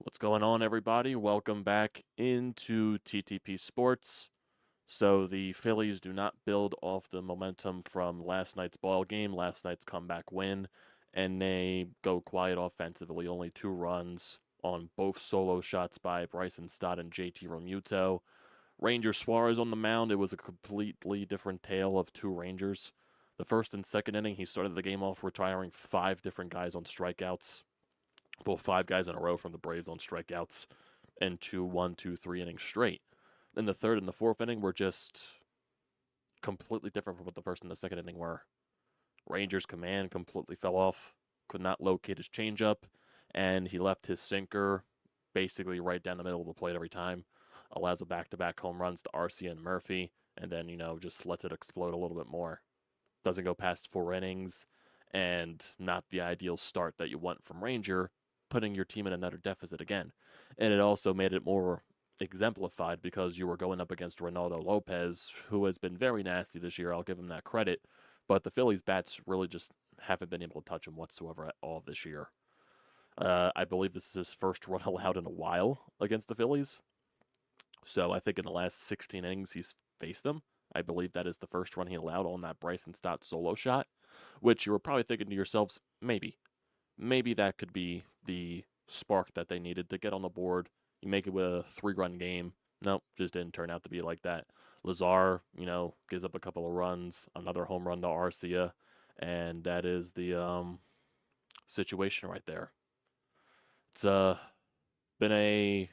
What's going on, everybody? Welcome back into TTP Sports. So the Phillies do not build off the momentum from last night's ball game, last night's comeback win, and they go quiet offensively. Only 2 runs on both solo shots by Bryson Stott and JT Realmuto. Ranger Suarez on the mound. It was a completely different tale of two Rangers. The first and second inning, he started the game off retiring 5 different guys on strikeouts. Well, 5 guys in a row from the Braves on strikeouts and 2, 1, 2, 3 innings straight. In the third and the fourth inning were just completely different from what the first and the second inning were. Rangers' command completely fell off, could not locate his changeup, and he left his sinker basically right down the middle of the plate every time. Allows a back-to-back home runs to Arcia and Murphy, and then, just lets it explode a little bit more. Doesn't go past 4 innings, and not the ideal start that you want from Ranger, putting your team in another deficit again. And it also made it more exemplified because you were going up against Ronaldo Lopez, who has been very nasty this year. I'll give him that credit. But the Phillies' bats really just haven't been able to touch him whatsoever at all this year. I believe this is his first run allowed in a while against the Phillies. So I think in the last 16 innings he's faced them. I believe that is the first run he allowed on that Bryson Stott solo shot, which you were probably thinking to yourselves, maybe that could be the spark that they needed to get on the board. You make it with a 3-run game. Nope, just didn't turn out to be like that. Lazar, gives up a couple of runs, another home run to Arcia, and that is the situation right there. It's been a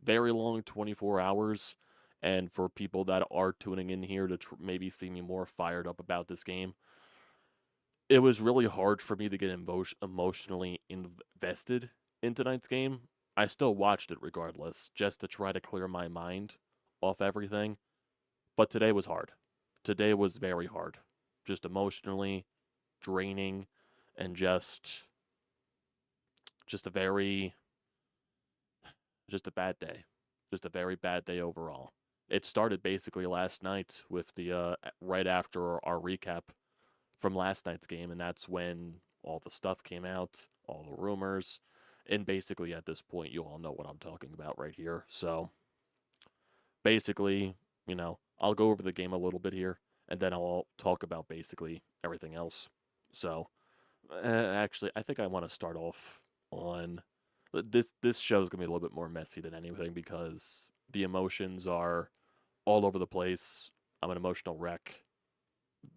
very long 24 hours, and for people that are tuning in here to maybe see me more fired up about this game, it was really hard for me to get emotionally invested in tonight's game. I still watched it regardless, just to try to clear my mind off everything. But today was hard. Today was very hard. Just emotionally draining and just a bad day. Just a very bad day overall. It started basically last night with the right after our recap from last night's game, and that's when all the stuff came out, all the rumors, and basically at this point you all know what I'm talking about right here. So basically, I'll go over the game a little bit here, and then I'll talk about basically everything else. So actually, I think I want to start off on this show is gonna be a little bit more messy than anything because the emotions are all over the place. I'm an emotional wreck,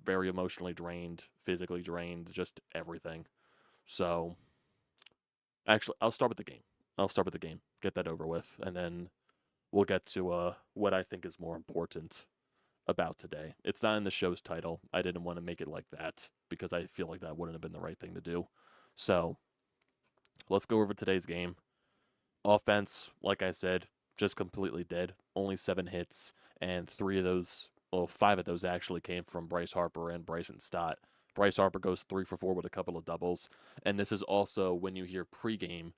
very emotionally drained, physically drained, just everything. So, actually, I'll start with the game. Get that over with, and then we'll get to what I think is more important about today. It's not in the show's title. I didn't want to make it like that because I feel like that wouldn't have been the right thing to do. So, let's go over today's game. Offense, like I said, just completely dead. Only 7 hits, and 5 of those actually came from Bryce Harper and Bryson Stott. Bryce Harper goes 3 for 4 with a couple of doubles, and this is also when you hear pregame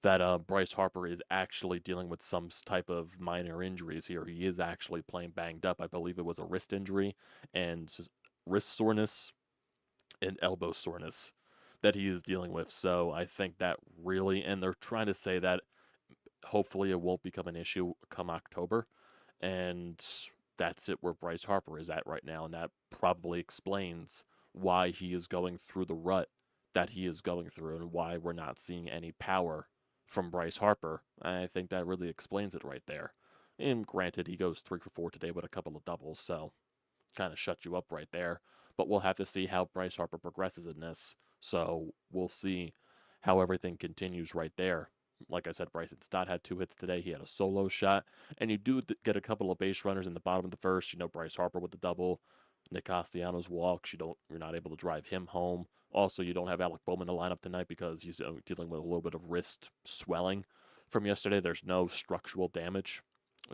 that Bryce Harper is actually dealing with some type of minor injuries here. He is actually playing banged up. I believe it was a wrist injury and wrist soreness and elbow soreness that he is dealing with. So I think that really, and they're trying to say that hopefully it won't become an issue come October. And that's it where Bryce Harper is at right now. And that probably explains why he is going through the rut that he is going through and why we're not seeing any power from Bryce Harper. I think that really explains it right there. And granted, he goes 3 for 4 today with a couple of doubles, so kind of shut you up right there. But we'll have to see how Bryce Harper progresses in this. So we'll see how everything continues right there. Like I said, Bryson Stott had 2 hits today. He had a solo shot. And you do get a couple of base runners in the bottom of the first. Bryce Harper with the double. Nick Castellanos walks. You're not able to drive him home. Also, you don't have Alec Bowman in the lineup tonight because he's dealing with a little bit of wrist swelling from yesterday. There's no structural damage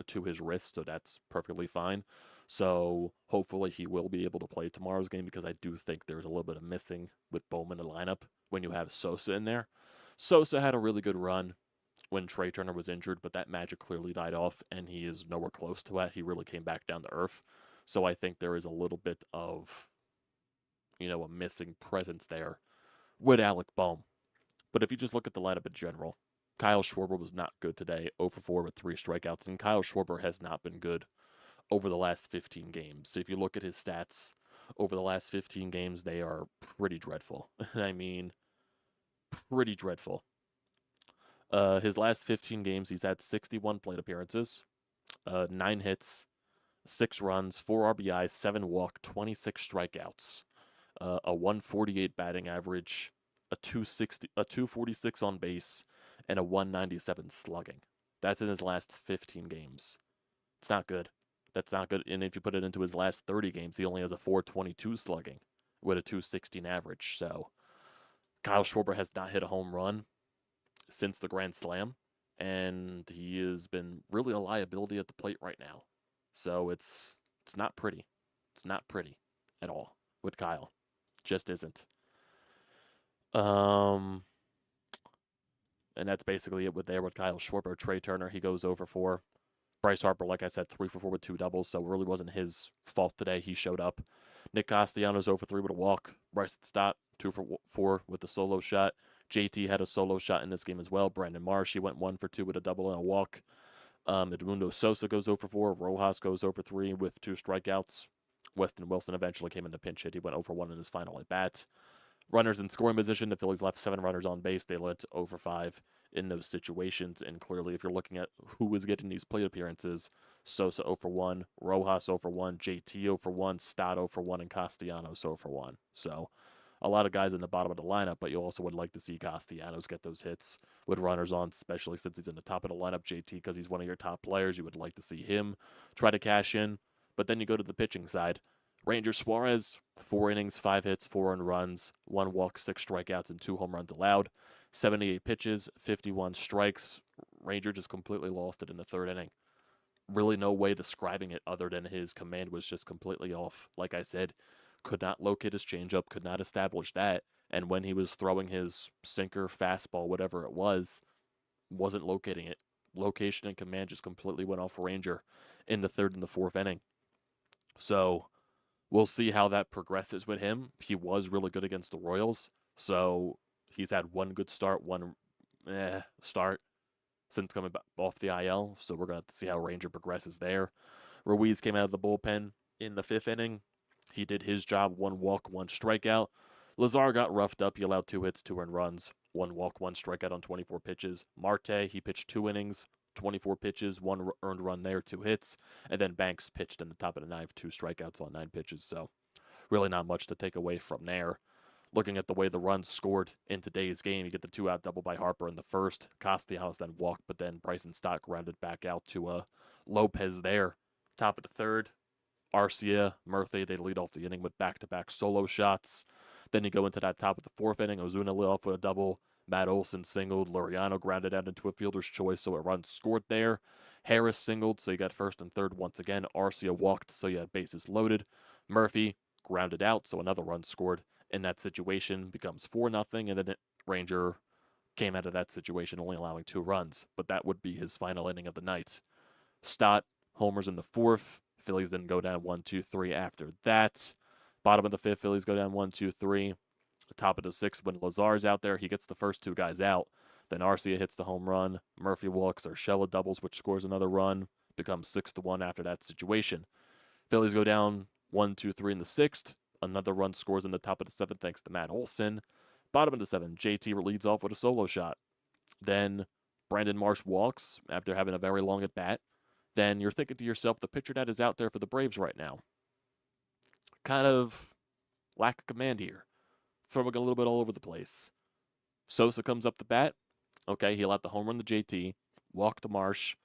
to his wrist, so that's perfectly fine. So hopefully he will be able to play tomorrow's game because I do think there's a little bit of missing with Bowman in the lineup when you have Sosa in there. Sosa had a really good run when Trey Turner was injured, but that magic clearly died off, and he is nowhere close to it. He really came back down to earth. So I think there is a little bit of, a missing presence there with Alec Bohm. But if you just look at the lineup in general, Kyle Schwarber was not good today, 0 for 4 with 3 strikeouts, and Kyle Schwarber has not been good over the last 15 games. So if you look at his stats over the last 15 games, they are pretty dreadful. I mean, pretty dreadful. His last 15 games, he's had 61 plate appearances, 9 hits, 6 runs, 4 RBIs, 7 walk, 26 strikeouts, a 148 batting average, a 246 on base, and a 197 slugging. That's in his last 15 games. It's not good. That's not good. And if you put it into his last 30 games, he only has a 422 slugging with a 216 average. So Kyle Schwarber has not hit a home run since the Grand Slam, and he has been really a liability at the plate right now. So it's not pretty. It's not pretty at all with Kyle. Just isn't. And that's basically it with Kyle Schwarber. Trey Turner, he goes over 4. Bryce Harper, like I said, 3 for 4 with 2 doubles, so it really wasn't his fault today. He showed up. Nick Castellanos 0 for 3 with a walk. Bryson Stott 2 for 4 with a solo shot. JT had a solo shot in this game as well. Brandon Marsh, he went 1 for 2 with a double and a walk. Edmundo Sosa goes 0 for 4. Rojas goes 0 for 3 with 2 strikeouts. Weston Wilson eventually came in the pinch hit. He went 0 for 1 in his final at bat. Runners in scoring position, the Phillies left 7 runners on base. They led to 0 for 5 in those situations. And clearly, if you're looking at who was getting these plate appearances, Sosa 0 for 1, Rojas 0 for 1, JT 0 for 1, Stott 0 for 1, and Castellanos 0 for 1. So a lot of guys in the bottom of the lineup, but you also would like to see Castellanos get those hits with runners on, especially since he's in the top of the lineup. JT, because he's one of your top players, you would like to see him try to cash in. But then you go to the pitching side. Ranger Suarez, 4 innings, 5 hits, 4 earned runs, 1 walk, 6 strikeouts, and 2 home runs allowed. 78 pitches, 51 strikes. Ranger just completely lost it in the 3rd inning. Really no way describing it other than his command was just completely off. Like I said, could not locate his changeup, could not establish that. And when he was throwing his sinker, fastball, whatever it was, wasn't locating it. Location and command just completely went off for Ranger in the 3rd and the 4th inning. So we'll see how that progresses with him. He was really good against the Royals, so he's had one good start, one start since coming off the IL, so we're going to have to see how Ranger progresses there. Ruiz came out of the bullpen in the 5th inning. He did his job, 1 walk, 1 strikeout. Lazar got roughed up. He allowed 2 hits, 2 earned runs, 1 walk, 1 strikeout on 24 pitches. Marte, he pitched 2 innings, 24 pitches, 1 earned run there, 2 hits. And then Banks pitched in the top of the 9th, 2 strikeouts on 9 pitches. So really not much to take away from there. Looking at the way the runs scored in today's game, you get the 2-out double by Harper in the 1st. Castellanos then walked, but then Bryson Stott grounded back out to Lopez there. Top of the 3rd, Arcia, Murphy, they lead off the inning with back-to-back solo shots. Then you go into that top of the 4th inning. Ozuna lit off with a double. Matt Olson singled. Laureano grounded out into a fielder's choice, so a run scored there. Harris singled, so you got 1st and 3rd once again. Arcia walked, so you had bases loaded. Murphy grounded out, so another run scored in that situation. Becomes 4-0, and then Ranger came out of that situation only allowing 2 runs, but that would be his final inning of the night. Stott homers in the 4th. Phillies then go down 1-2-3 after that. Bottom of the 5th, Phillies go down 1-2-3. Top of the 6th, when Lazar's out there, he gets the first 2 guys out. Then Arcia hits the home run. Murphy walks. Urshela doubles, which scores another run. Becomes 6-1 after that situation. Phillies go down 1-2-3 in the 6th. Another run scores in the top of the 7th thanks to Matt Olson. Bottom of the 7th, JT leads off with a solo shot. Then Brandon Marsh walks after having a very long at bat. Then you're thinking to yourself, the pitcher that is out there for the Braves right now, kind of lack of command here. Throwing a little bit all over the place. Sosa comes up the bat. Okay, he'll have the home run to JT, walk to Marsh,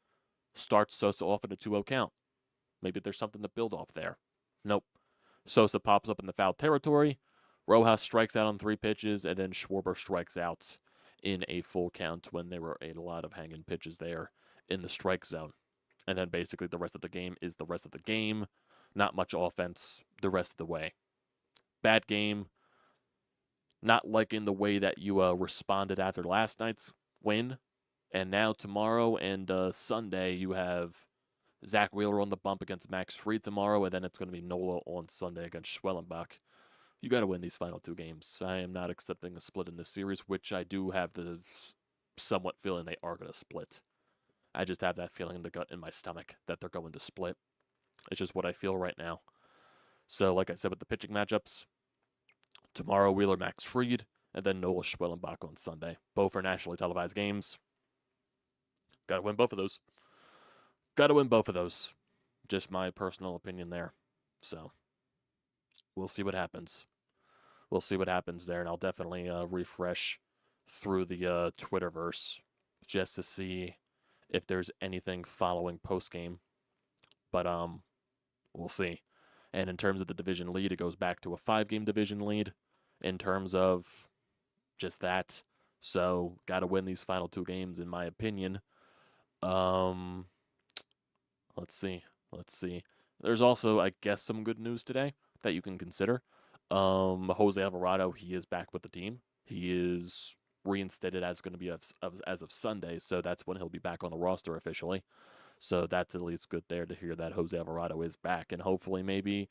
starts Sosa off in a 2-0 count. Maybe there's something to build off there. Nope. Sosa pops up in the foul territory. Rojas strikes out on 3 pitches, and then Schwarber strikes out in a full count when there were a lot of hanging pitches there in the strike zone. And then basically the rest of the game is the rest of the game. Not much offense the rest of the way. Bad game. Not liking the way that you responded after last night's win. And now tomorrow and Sunday you have Zach Wheeler on the bump against Max Fried tomorrow, and then it's going to be Nola on Sunday against Schwellenbach. You got to win these final 2 games. I am not accepting a split in this series, which I do have the somewhat feeling they are going to split. I just have that feeling in the gut in my stomach that they're going to split. It's just what I feel right now. So, like I said, with the pitching matchups, tomorrow Wheeler Max Fried, and then Noah Schwellenbach on Sunday. Both are nationally televised games. Got to win both of those. Got to win both of those. Just my personal opinion there. So, we'll see what happens. We'll see what happens there, and I'll definitely refresh through the Twitterverse just to see if there's anything following post game. But we'll see. And in terms of the division lead, it goes back to a 5-game division lead in terms of just that. So, got to win these final 2 games, in my opinion. Let's see. There's also, I guess, some good news today that you can consider. Jose Alvarado, he is back with the team. He is reinstated as going to be as of Sunday, so that's when he'll be back on the roster officially. So that's at least good there to hear that Jose Alvarado is back, and hopefully maybe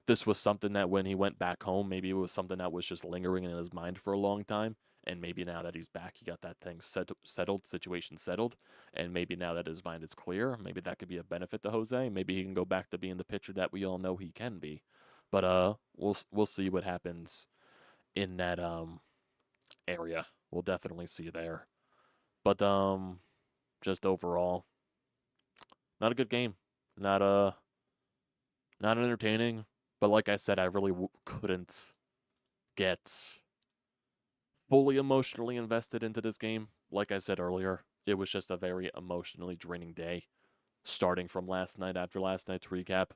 this was something that when he went back home, maybe it was something that was just lingering in his mind for a long time, and maybe now that he's back, he got that thing situation settled, and maybe now that his mind is clear, maybe that could be a benefit to Jose. Maybe he can go back to being the pitcher that we all know he can be. But we'll see what happens in that area. We'll definitely see there. But just overall, not a good game. Not entertaining. But like I said, I really couldn't get fully emotionally invested into this game. Like I said earlier, it was just a very emotionally draining day, starting from last night after last night's recap.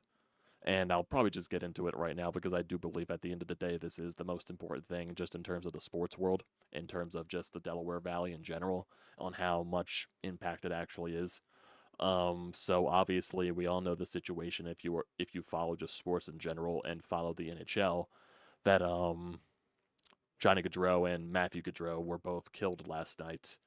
And I'll probably just get into it right now because I do believe at the end of the day, this is the most important thing just in terms of the sports world, in terms of just the Delaware Valley in general, on how much impact it actually is. So obviously we all know the situation if you follow just sports in general and follow the NHL, that Johnny Gaudreau and Matthew Gaudreau were both killed last night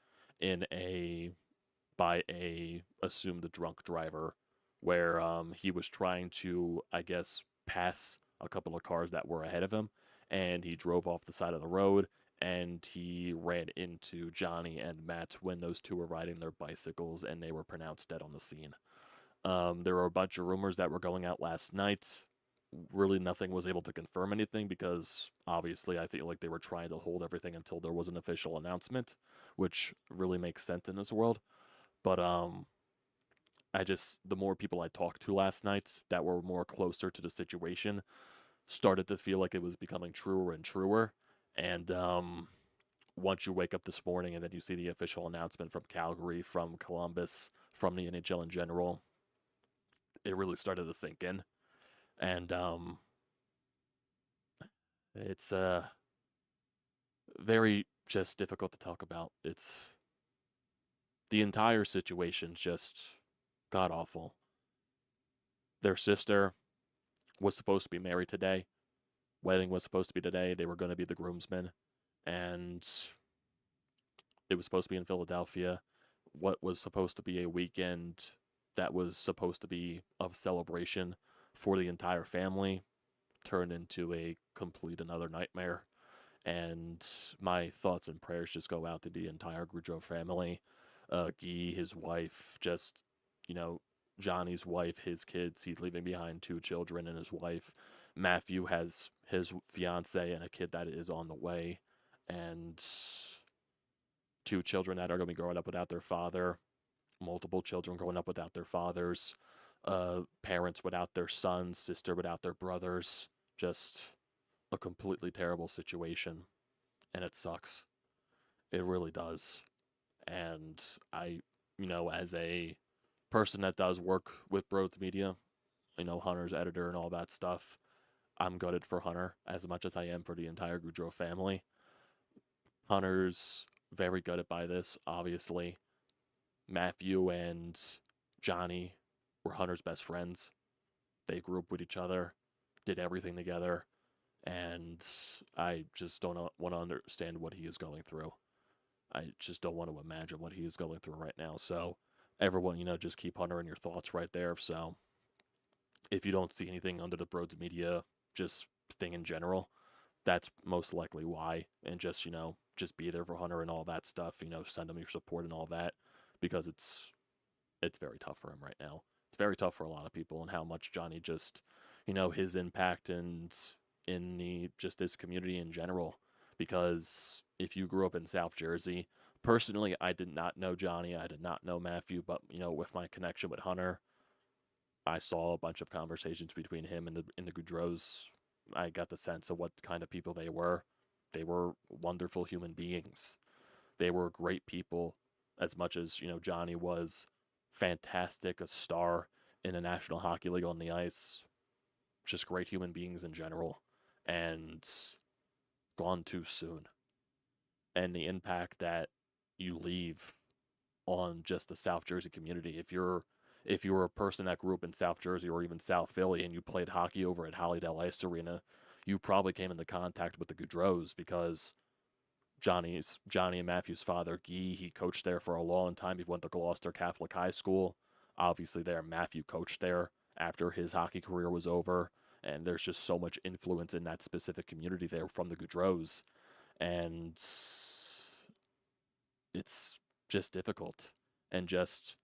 by a assumed drunk driver, where he was trying to, I guess, pass a couple of cars that were ahead of him, and he drove off the side of the road, and he ran into Johnny and Matt when those two were riding their bicycles, and they were pronounced dead on the scene. There were a bunch of rumors that were going out last night. Really nothing was able to confirm anything because obviously I feel like they were trying to hold everything until there was an official announcement, which really makes sense in this world. But the more people I talked to last night that were more closer to the situation started to feel like it was becoming truer and truer. And once you wake up this morning and then you see the official announcement from Calgary, from Columbus, from the NHL in general, it really started to sink in. And it's very just difficult to talk about. It's the entire situation's just god awful. Their sister was supposed to be married today. Wedding was supposed to be today. They were going to be the groomsmen, and it was supposed to be in Philadelphia. What was supposed to be a weekend that was supposed to be of celebration for the entire family turned into a complete another nightmare. And my thoughts and prayers just go out to the entire Gaudreau family. Guy, his wife, just, Johnny's wife, his kids. He's leaving behind 2 children and his wife. Matthew has his fiance and a kid that is on the way. And 2 children that are going to be growing up without their father. Multiple children growing up without their fathers. Parents without their sons. Sister without their brothers. Just a completely terrible situation. And it sucks. It really does. And I, as a person that does work with BrodesMedia, Hunter's editor and all that stuff, I'm gutted for Hunter as much as I am for the entire Gaudreau family. Hunter's very gutted by this, obviously. Matthew and Johnny were Hunter's best friends. They grew up with each other, did everything together, and I just don't want to understand what he is going through. I just don't want to imagine what he is going through right now. So everyone, just keep Hunter in your thoughts right there. So if you don't see anything under the BrodesMedia just thing in general, that's most likely why. And just just be there for Hunter and all that stuff, send him your support and all that, because it's very tough for him right now. It's very tough for a lot of people, and how much Johnny just, his impact and in the just his community in general. Because if you grew up in South Jersey, personally, I did not know Johnny, I did not know Matthew, but with my connection with Hunter, I saw a bunch of conversations between him and the Goudreaux. I got the sense of what kind of people they were. They were wonderful human beings. They were great people, as much as Johnny was fantastic, a star in the National Hockey League on the ice. Just great human beings in general, and gone too soon. And the impact that you leave on just the South Jersey community. If you're a person that grew up in South Jersey or even South Philly and you played hockey over at Hollydale Ice Arena, you probably came into contact with the Goudreaux, because Johnny and Matthew's father, Guy, he coached there for a long time. He went to Gloucester Catholic High School. Obviously, there Matthew coached there after his hockey career was over, and there's just so much influence in that specific community there from the Goudreaux, and it's just difficult. And just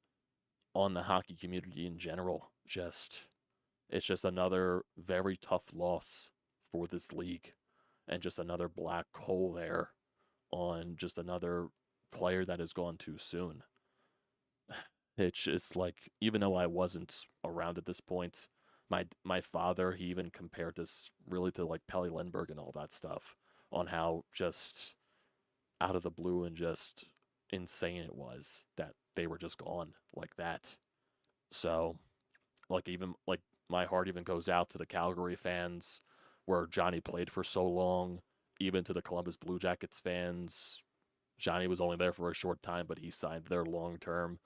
on the hockey community in general, it's just another very tough loss for this league, and just another black hole there on just another player that has gone too soon. It's just like, even though I wasn't around at this point, my father, he even compared this really to like Pelle Lindbergh and all that stuff, on how just out of the blue and just insane it was that they were just gone like that. So, like, even like my heart even goes out to the Calgary fans where Johnny played for so long, even to the Columbus Blue Jackets fans. Johnny was only there for a short time, but he signed there long term,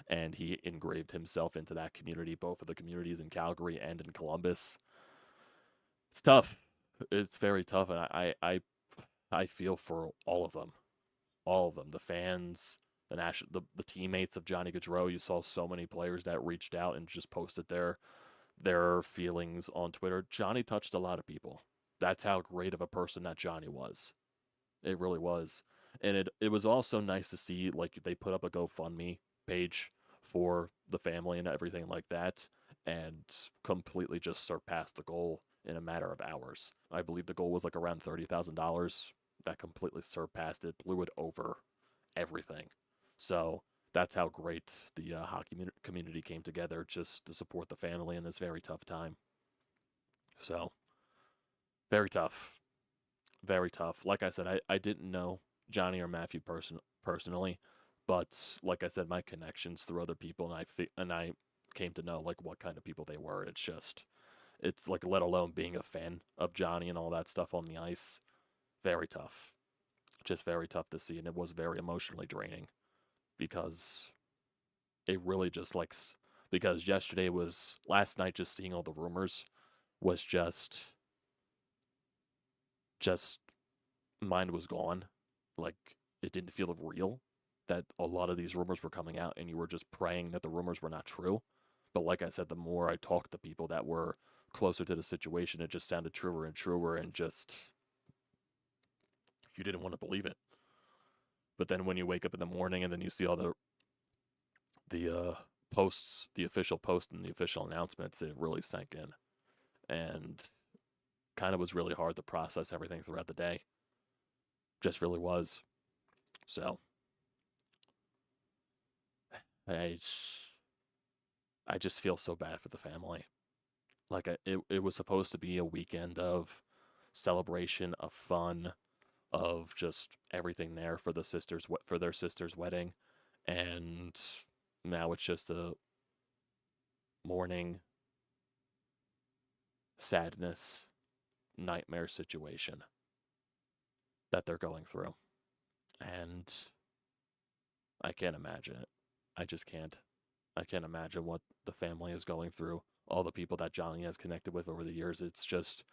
and he engraved himself into that community, both of the communities in Calgary and in Columbus. It's tough. It's very tough, and I feel for all of them. All of them. The fans, the teammates of Johnny Gaudreau. You saw so many players that reached out and just posted their feelings on Twitter. Johnny touched a lot of people. That's how great of a person that Johnny was. It really was. And it was also nice to see, like, they put up a GoFundMe page for the family and everything like that, and completely just surpassed the goal in a matter of hours. I believe the goal was like around $30,000. That completely surpassed it, blew it over everything. So that's how great the hockey community came together just to support the family in this very tough time. So, very tough. Very tough. Like I said, I didn't know Johnny or Matthew personally, but like I said, my connections through other people, and I came to know like what kind of people they were. It's like, let alone being a fan of Johnny and all that stuff on the ice, very tough. Just very tough to see, and it was very emotionally draining, because it really just like, because last night, just seeing all the rumors was just mind was gone. Like, it didn't feel real that a lot of these rumors were coming out, and you were just praying that the rumors were not true. But like I said, the more I talked to people that were closer to the situation, it just sounded truer and truer, and just, you didn't want to believe it. But then when you wake up in the morning and then you see all the posts, the official post and the official announcements, it really sank in, and kind of was really hard to process everything throughout the day. Just really was. So I just feel so bad for the family. Like, it was supposed to be a weekend of celebration, of fun, of just everything there for their sister's wedding, and now it's just a mourning, sadness, nightmare situation that they're going through, and I can't imagine it. I just can't. I can't imagine what the family is going through. All the people that Johnny has connected with over the years, it's just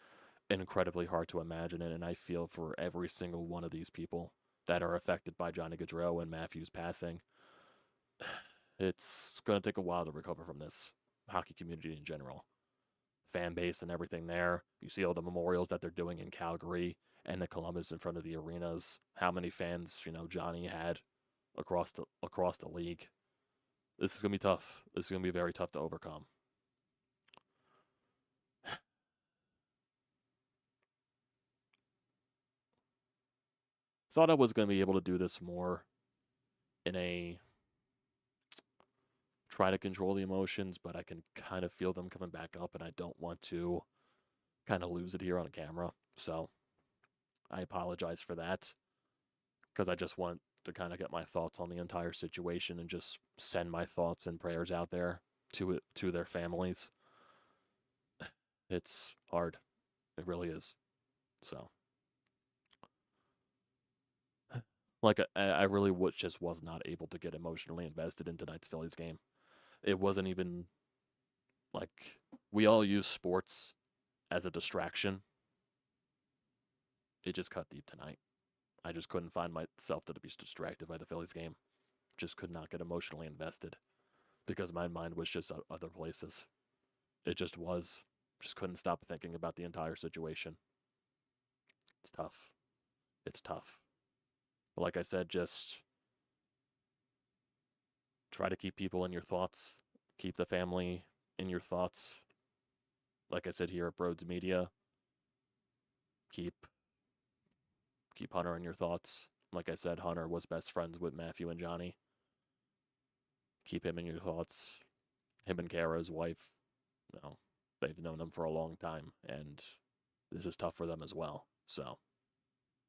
incredibly hard to imagine it, and I feel for every single one of these people that are affected by Johnny Gaudreau and Matthew's passing. It's going to take a while to recover from this. Hockey community in general, fan base and everything there. You see all the memorials that they're doing in Calgary and the Columbus in front of the arenas, how many fans, Johnny had across the league. This is gonna be tough. This is gonna be very tough to overcome. Thought I was gonna be able to do this more in a try to control the emotions, but I can kind of feel them coming back up, and I don't want to kind of lose it here on camera. So I apologize for that, because I just want to kind of get my thoughts on the entire situation and just send my thoughts and prayers out there to their families. It's hard. It really is. So, like, I really just was not able to get emotionally invested in tonight's Phillies game. It wasn't even like, we all use sports as a distraction. It just cut deep tonight. I just couldn't find myself to be distracted by the Phillies game. Just could not get emotionally invested because my mind was just other places. It just was. Just couldn't stop thinking about the entire situation. It's tough. It's tough. But like I said, just try to keep people in your thoughts. Keep the family in your thoughts. Like I said here at BrodesMedia, keep Hunter in your thoughts. Like I said, Hunter was best friends with Matthew and Johnny. Keep him in your thoughts. Him and Kara's wife, they've known him for a long time, and this is tough for them as well. So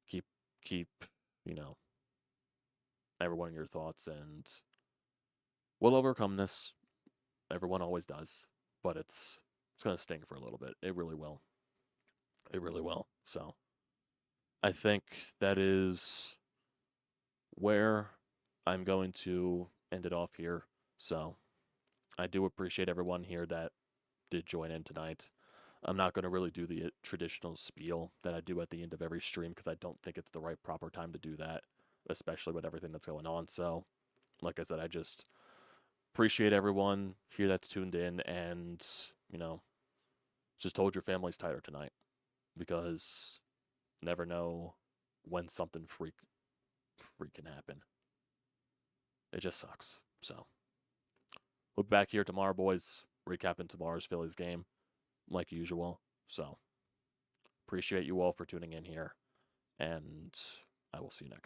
keep everyone in your thoughts, and we'll overcome this. Everyone always does, but it's gonna sting for a little bit. It really will. It really will. So I think that is where I'm going to end it off here. So I do appreciate everyone here that did join in tonight. I'm not going to really do the traditional spiel that I do at the end of every stream because I don't think it's the right proper time to do that, especially with everything that's going on. So, like I said, I just appreciate everyone here that's tuned in, and, just hold your families tighter tonight, because never know when something freak can happen. It just sucks. So we'll be back here tomorrow, boys, recapping tomorrow's Phillies game like usual. So appreciate you all for tuning in here, and I will see you next